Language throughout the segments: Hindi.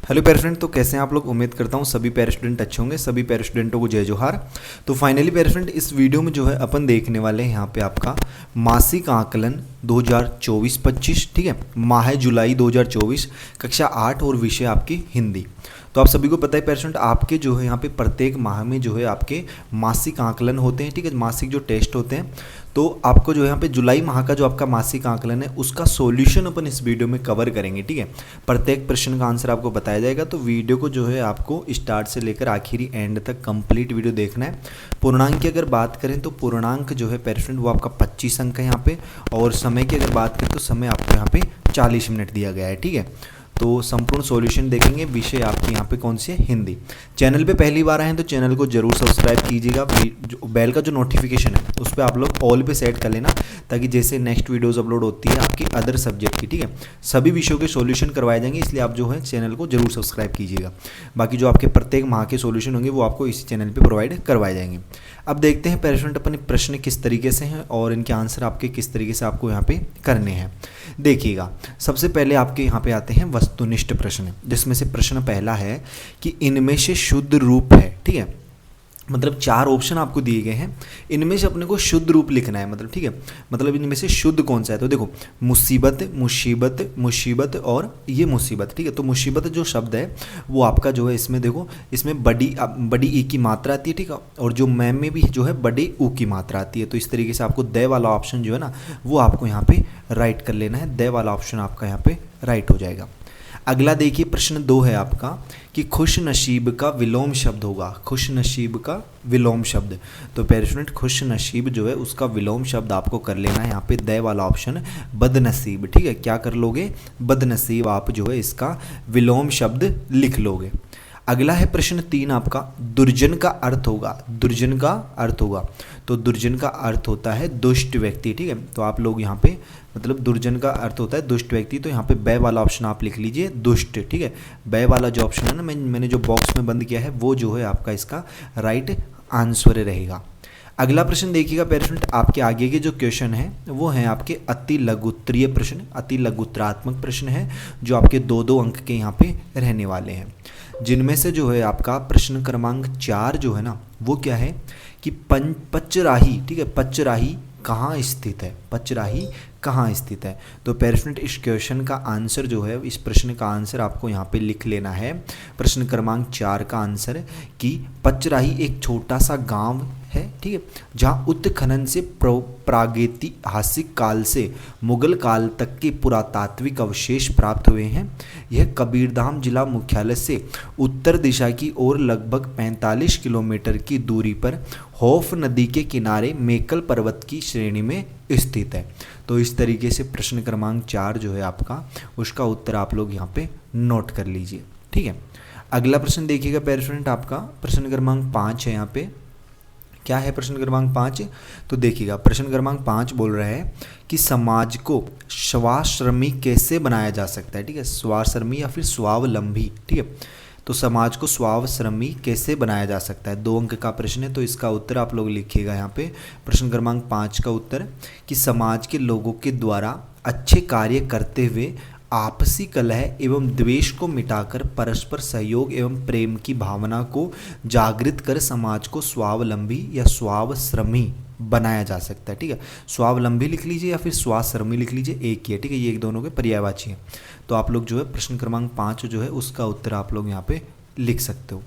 हेलो प्यारे स्टूडेंट, तो कैसे हैं आप लोग। उम्मीद करता हूँ सभी प्यारे स्टूडेंट अच्छे होंगे। सभी प्यारे स्टूडेंटों को जय जोहार। तो फाइनली प्यारे स्टूडेंट, इस वीडियो में जो है अपन देखने वाले हैं यहाँ पे आपका मासिक आकलन 2024-25, ठीक है। माह है जुलाई 2024, कक्षा 8 और विषय आपकी हिंदी। तो आप सभी को पता है प्यारे स्टूडेंट, आपके जो है यहाँ पे प्रत्येक माह में जो है आपके मासिक आकलन होते हैं, ठीक है। मासिक जो टेस्ट होते हैं, तो आपको जो है यहाँ पे जुलाई माह का जो आपका मासिक आकलन है उसका सॉल्यूशन अपन इस वीडियो में कवर करेंगे, ठीक है। प्रत्येक प्रश्न का आंसर आपको बताया जाएगा। तो वीडियो को जो है आपको स्टार्ट से लेकर आखिरी एंड तक कंप्लीट वीडियो देखना है। पूर्णांक की अगर बात करें तो पूर्णांक जो है पेरेंट वो आपका 25 अंक है यहाँ पे, और समय की अगर बात करें तो समय आपको यहाँ पे 40 मिनट दिया गया है, ठीक है। तो संपूर्ण सॉल्यूशन देखेंगे। विषय आपके यहाँ पे कौन सी है, हिंदी। चैनल पे पहली बार आए हैं तो चैनल को जरूर सब्सक्राइब कीजिएगा। बेल का जो नोटिफिकेशन है उस पर आप लोग ऑल पे सेट कर लेना, ताकि जैसे नेक्स्ट वीडियोस अपलोड होती है आपकी अदर सब्जेक्ट की, ठीक है, सभी विषयों के सॉल्यूशन करवाए जाएंगे। इसलिए आप जो है चैनल को जरूर सब्सक्राइब कीजिएगा। बाकी जो आपके प्रत्येक माह के सॉल्यूशन होंगे वो आपको इसी चैनल पर प्रोवाइड करवाए जाएंगे। अब देखते हैं पेरेंट अपने प्रश्न किस तरीके से हैं और इनके आंसर आपके किस तरीके से आपको यहाँ पे करने हैं। देखिएगा, सबसे पहले आपके यहाँ पे आते हैं वस्तुनिष्ठ प्रश्न, जिसमें से प्रश्न पहला है कि इनमें से शुद्ध रूप है, ठीक है। मतलब 4 ऑप्शन आपको दिए गए हैं, इनमें से अपने को शुद्ध रूप लिखना है, मतलब ठीक है। मतलब इनमें से शुद्ध कौन सा है, तो देखो मुसीबत, मुसीबत, मुसीबत और ये मुसीबत, ठीक है। तो मुसीबत जो शब्द है वो आपका जो है इसमें देखो, इसमें बड़ी ई की मात्रा आती है, ठीक है। और जो मैम में भी जो है बड़ी ऊ की मात्रा आती है। तो इस तरीके से आपको द वाला ऑप्शन जो है ना वो आपको यहाँ पे राइट कर लेना है। द वाला ऑप्शन आपका यहाँ पे राइट हो जाएगा। अगला देखिए, प्रश्न 2 है आपका कि खुश नसीब का विलोम शब्द होगा। खुश नसीब का विलोम शब्द, तो प्यारे स्टूडेंट खुश नसीब जो है उसका विलोम शब्द आपको कर लेना है यहाँ पे द वाला ऑप्शन बदनसीब, ठीक है। क्या कर लोगे, बदनसीब आप जो है इसका विलोम शब्द लिख लोगे। अगला है प्रश्न 3 आपका, दुर्जन का अर्थ होगा। दुर्जन का अर्थ होगा, तो दुर्जन का अर्थ होता है दुष्ट व्यक्ति, ठीक है। तो आप लोग यहाँ पे मतलब दुर्जन का अर्थ होता है दुष्ट व्यक्ति, तो यहाँ पे बै वाला ऑप्शन आप लिख लीजिए दुष्ट, ठीक है। बै वाला जो ऑप्शन है ना मैंने जो बॉक्स में बंद किया है वो जो है आपका इसका राइट आंसर रहेगा। अगला प्रश्न देखिएगा पेरेंट, आपके आगे के जो क्वेश्चन है वो है आपके अति लघुत्तरीय प्रश्न, अति लघुत्तरात्मक प्रश्न है, जो आपके 2-2 अंक के यहाँ पे रहने वाले हैं। जिनमें से जो है आपका प्रश्न क्रमांक 4 जो है ना वो क्या है कि पचराही, ठीक है, पचराही कहाँ स्थित है, पचराही कहाँ स्थित है। तो पेरेंट इस क्वेश्चन का आंसर जो है, इस प्रश्न का आंसर आपको यहाँ पे लिख लेना है। प्रश्न क्रमांक 4 का आंसर कि पचराही एक छोटा सा गांव है, ठीक है, जहाँ उत्खनन से प्रागैतिहासिक काल से मुगल काल तक के पुरातात्विक अवशेष प्राप्त हुए हैं। यह कबीरधाम जिला मुख्यालय से उत्तर दिशा की ओर लगभग 45 किलोमीटर की दूरी पर हौफ नदी के किनारे मेकल पर्वत की श्रेणी में स्थित है। तो इस तरीके से प्रश्न क्रमांक 4 जो है आपका, उसका उत्तर आप लोग यहाँ पे नोट कर लीजिए, ठीक है। अगला प्रश्न देखिएगा पेरेंट, आपका प्रश्न क्रमांक 5 है। यहाँ पे क्या है प्रश्न क्रमांक 5, तो देखिएगा प्रश्न क्रमांक 5 बोल रहा है कि समाज को स्वावलंबी कैसे बनाया जा सकता है, ठीक है। स्वावलंबी या फिर स्वावलंबी, ठीक है। तो समाज को स्वावलंबी कैसे बनाया जा सकता है, 2 अंक का प्रश्न है। तो इसका उत्तर आप लोग लिखिएगा यहाँ पे प्रश्न क्रमांक 5 का उत्तर कि समाज के लोगों के द्वारा अच्छे कार्य करते हुए आपसी कलह एवं द्वेष को मिटाकर परस्पर सहयोग एवं प्रेम की भावना को जागृत कर समाज को स्वावलंबी या स्वावश्रमी बनाया जा सकता है, ठीक है। स्वावलंबी लिख लीजिए या फिर स्वाश्रमी लिख लीजिए, एक ही है, ठीक है। ये एक दोनों के पर्यायवाची हैं। तो आप लोग जो है प्रश्न क्रमांक 5 जो है उसका उत्तर आप लोग यहाँ पे लिख सकते हो।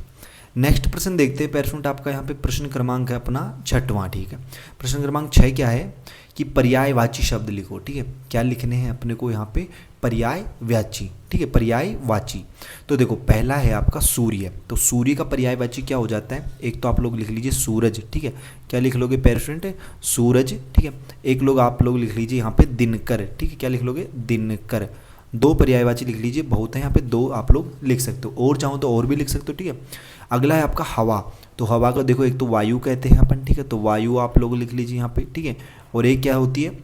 नेक्स्ट प्रश्न देखते हैं पेरेंट, आपका यहाँ पे प्रश्न क्रमांक है अपना 6वां, ठीक है। प्रश्न क्रमांक 6 क्या है कि पर्यायवाची शब्द लिखो, ठीक है। क्या लिखने हैं अपने को यहाँ पे, पर्यायवाची, ठीक है, पर्यायवाची। तो देखो पहला है आपका सूर्य, तो सूर्य का पर्यायवाची क्या हो जाता है, एक तो आप लोग लिख लीजिए सूरज, ठीक है। क्या लिख लोगे पेरेंट, सूरज, ठीक है। एक लोग आप लोग लिख लीजिए यहाँ पे दिनकर, ठीक है। क्या लिख लोगे, दिनकर। 2 पर्यायवाची लिख लीजिए, बहुत है यहाँ पे 2 आप लोग लिख सकते हो, और चाहो तो और भी लिख सकते हो, ठीक है। अगला है आपका हवा, तो हवा का देखो एक तो वायु कहते हैं अपन, ठीक है। तो वायु आप लोग लिख लीजिए यहाँ पे, ठीक है। और एक क्या होती है,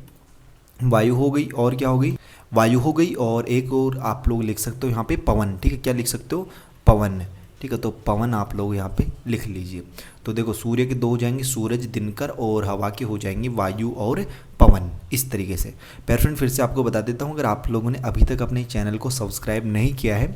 वायु हो गई, और क्या हो गई, वायु हो गई, और एक और आप लोग लिख सकते हो यहाँ पे पवन, ठीक है। क्या लिख सकते हो, पवन, ठीक है। तो पवन आप लोग यहाँ पे लिख लीजिए। तो देखो सूर्य के 2 हो जाएंगे सूरज, दिनकर, और हवा के हो जाएंगे वायु और पवन, इस तरीके से। प्यारे फ्रेंड फिर से आपको बता देता हूँ, अगर आप लोगों ने अभी तक अपने चैनल को सब्सक्राइब नहीं किया है,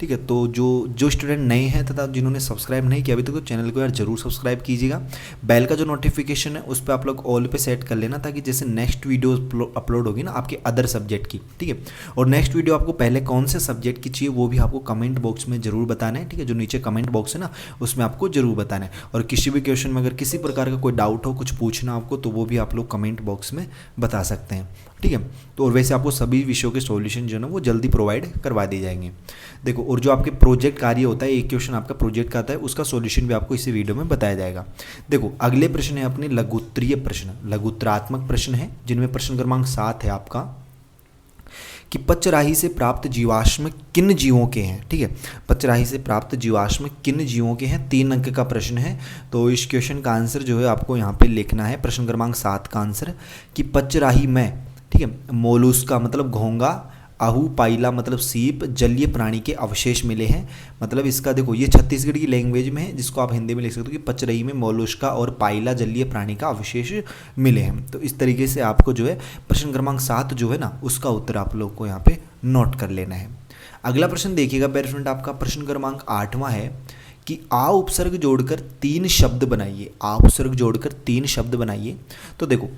ठीक है, तो जो स्टूडेंट नए हैं तथा जिन्होंने सब्सक्राइब नहीं किया अभी तक, तो चैनल को यार जरूर सब्सक्राइब कीजिएगा। बेल का जो नोटिफिकेशन है उस पर आप लोग ऑल पे सेट कर लेना, ताकि जैसे नेक्स्ट वीडियो अपलोड होगी ना आपके अदर सब्जेक्ट की, ठीक है, और नेक्स्ट वीडियो आपको पहले कौन से सब्जेक्ट की चाहिए वो भी आपको कमेंट बॉक्स में जरूर बताना है, ठीक है, जो नीचे कमेंट बॉक्स है ना उसमें आपको जरूर बताना है। और किसी भी क्वेश्चन में अगर किसी प्रकार का कोई डाउट हो, कुछ पूछना आपको, तो वो भी आप लोग कमेंट बॉक्स में बता सकते हैं, ठीक है। तो और वैसे आपको सभी विषयों के सॉल्यूशन जो है वो जल्दी प्रोवाइड करवा दिए जाएंगे। देखो, और जो आपके प्रोजेक्ट कार्य होता है, एक क्वेश्चन आपका प्रोजेक्ट का आता है, उसका सॉल्यूशन भी आपको इसी वीडियो में बताया जाएगा। देखो अगले प्रश्न है अपने लघुत्तरीय प्रश्न, लघुत्तरात्मक प्रश्न है, जिनमें प्रश्न क्रमांक 7 है आपका कि पचराही से प्राप्त जीवाश्म किन जीवों के हैं, ठीक है, पचराही से प्राप्त जीवाश्म किन जीवों के हैं, 3 अंक का प्रश्न है। तो इस क्वेश्चन का आंसर जो है आपको यहाँ पे लिखना है, प्रश्न क्रमांक 7 का आंसर कि पचराही में, ठीक है, मोलुस्का मतलब घोंगा, आहू पाइला मतलब सीप, जलीय प्राणी के अवशेष मिले हैं। मतलब इसका देखो ये छत्तीसगढ़ की लैंग्वेज में है, जिसको आप हिंदी में लिख सकते हो कि पचरही में मोलुस्का और पाइला जलीय प्राणी का अवशेष मिले हैं। तो इस तरीके से आपको जो है प्रश्न क्रमांक 7 जो है ना उसका उत्तर आप लोग को यहाँ पे नोट कर लेना है। अगला प्रश्न देखिएगा प्यारे फ्रेंड, आपका प्रश्न क्रमांक 8वां है कि आ उपसर्ग जोड़कर 3 शब्द बनाइए, आ उपसर्ग जोड़कर 3 शब्द बनाइए। तो देखो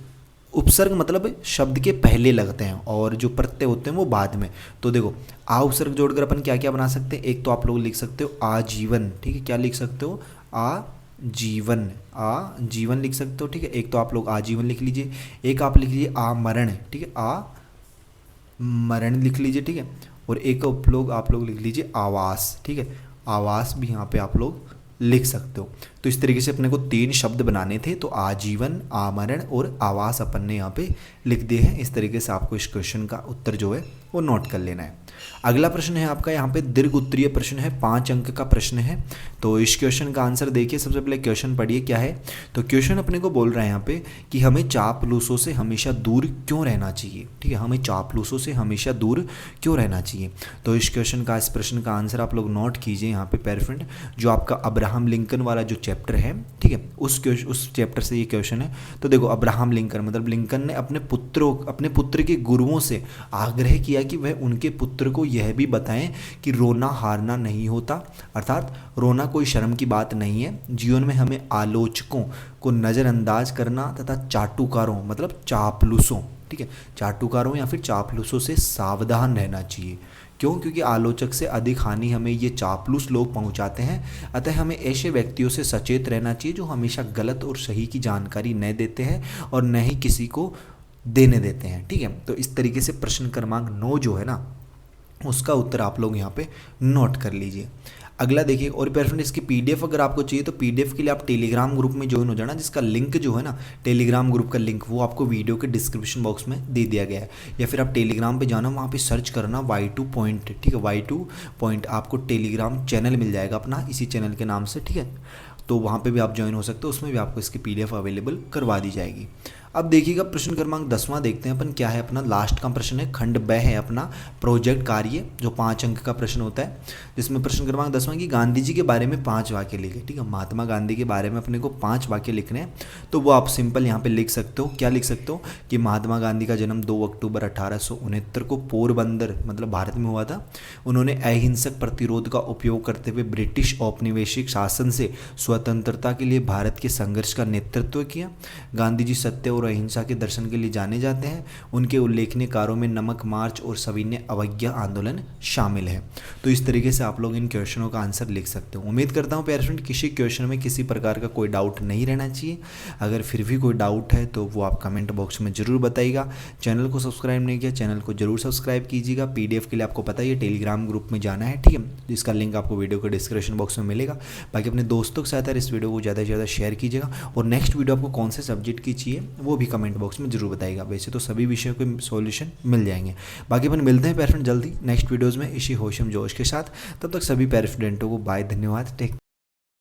उपसर्ग मतलब शब्द के पहले लगते हैं और जो प्रत्यय होते हैं वो बाद में। तो देखो आ उपसर्ग जोड़कर अपन क्या क्या बना सकते हैं, एक तो आप लोग लिख सकते हो आजीवन, ठीक है, क्या लिख सकते हो आजीवन, आजीवन लिख सकते हो, ठीक है, एक तो आप लोग आजीवन लिख लीजिए, एक आप लिख लीजिए आमरण, ठीक है, आमरण लिख लीजिए, ठीक है, और एक आप लोग लिख लीजिए आवास, ठीक है, आवास भी यहाँ पे आप लोग लिख सकते हो। तो इस तरीके से अपने को 3 शब्द बनाने थे, तो आजीवन, आमरण और आवास अपन ने यहाँ पे लिख दिए हैं। इस तरीके से आपको इस क्वेश्चन का उत्तर जो है वो नोट कर लेना है। अगला प्रश्न है आपका यहाँ पे दीर्घ उत्तरीय प्रश्न है, 5 अंक का प्रश्न है। तो इस क्वेश्चन का आंसर देखिए, सबसे पहले क्वेश्चन पढ़िए क्या है। तो क्वेश्चन अपने को बोल रहा है यहाँ पे कि हमें चापलूसों से हमेशा दूर क्यों रहना चाहिए, ठीक है, हमें चापलूसों से हमेशा दूर क्यों रहना चाहिए। तो इस क्वेश्चन का, इस प्रश्न का आंसर आप लोग नोट कीजिए यहाँ पे प्यारे फ्रेंड, जो आपका अब्राहम लिंकन वाला जो चैप्टर है, ठीक है, उस चैप्टर से ये क्वेश्चन है। तो देखो अब्राहम लिंकन मतलब लिंकन ने अपने पुत्र के गुरुओं से आग्रह किया कि वह उनके पुत्र को यह भी बताएं कि रोना हारना नहीं होता, अर्थात रोना कोई शर्म की बात नहीं है। जीवन में हमें आलोचकों को नज़रअंदाज करना तथा चाटुकारों मतलब चापलूसों, ठीक है, चाटुकारों या फिर चापलूसों से सावधान रहना चाहिए। क्यों? क्योंकि आलोचक से अधिक हानि हमें ये चापलूस लोग पहुंचाते हैं। अतः हमें ऐसे व्यक्तियों से सचेत रहना चाहिए जो हमेशा गलत और सही की जानकारी न देते हैं और न ही किसी को देने देते हैं, ठीक है। तो इस तरीके से प्रश्न क्रमांक 9 जो है ना उसका उत्तर आप लोग यहाँ पे नोट कर लीजिए। अगला देखिए, और प्यारे फ्रेंड इसकी पीडीएफ अगर आपको चाहिए तो पीडीएफ के लिए आप टेलीग्राम ग्रुप में ज्वाइन हो जाना, जिसका लिंक जो है ना टेलीग्राम ग्रुप का लिंक वो आपको वीडियो के डिस्क्रिप्शन बॉक्स में दे दिया गया है, या फिर आप टेलीग्राम पे जाना, वहाँ पे सर्च करना Y2 पॉइंट, ठीक है, Y2 पॉइंट, आपको टेलीग्राम चैनल मिल जाएगा अपना इसी चैनल के नाम से, ठीक है। तो वहाँ पे भी आप ज्वाइन हो सकते हो, उसमें भी आपको इसकी पीडीएफ अवेलेबल करवा दी जाएगी। अब देखिएगा प्रश्न क्रमांक 10वां देखते हैं अपन क्या है। अपना लास्ट का प्रश्न है, खंड ब है अपना प्रोजेक्ट कार्य, जो 5 अंक का प्रश्न होता है, जिसमें प्रश्न क्रमांक 10वां की गांधी जी के बारे में 5 वाक्य लिखे, ठीक है, महात्मा गांधी के बारे में अपने को 5 वाक्य लिखने हैं। तो वो आप सिंपल यहाँ पे लिख सकते हो, क्या लिख सकते हो कि महात्मा गांधी का जन्म 2 अक्टूबर 1869 को पोरबंदर मतलब भारत में हुआ था। उन्होंने अहिंसक प्रतिरोध का उपयोग करते हुए ब्रिटिश औपनिवेशिक शासन से स्वतंत्रता के लिए भारत के संघर्ष का नेतृत्व किया। गांधी जी सत्य और अहिंसा के दर्शन के लिए जाने जाते हैं। उनके उल्लेखनीय कार्यों में नमक मार्च और सविनय अवज्ञा आंदोलन शामिल है। तो इस तरीके से आप लोग इन क्वेश्चनों का आंसर लिख सकते हो। उम्मीद करता हूँ प्यारे फ्रेंड किसी क्वेश्चन में किसी प्रकार का कोई डाउट नहीं रहना चाहिए। अगर फिर भी कोई डाउट है तो वो आप कमेंट बॉक्स में जरूर बताइएगा। चैनल को सब्सक्राइब नहीं किया, चैनल को जरूर सब्सक्राइब कीजिएगा। पीडीएफ के लिए आपको पता ही है टेलीग्राम ग्रुप में जाना है, ठीक है, जिसका लिंक आपको वीडियो के डिस्क्रिप्शन बॉक्स में मिलेगा। बाकी अपने दोस्तों के साथ इस वीडियो को ज़्यादा से ज़्यादा शेयर कीजिएगा, और नेक्स्ट वीडियो आपको कौन से सब्जेक्ट की चाहिए वो भी कमेंट बॉक्स में जरूर बताइएगा। वैसे तो सभी विषयों के सॉल्यूशन मिल जाएंगे। बाकी अपन मिलते हैं प्यारे फ्रेंड जल्दी नेक्स्ट वीडियोज़ में इसी होशम जोश के साथ। तब तक सभी प्यारे स्टूडेंटों को बाय, धन्यवाद, टेक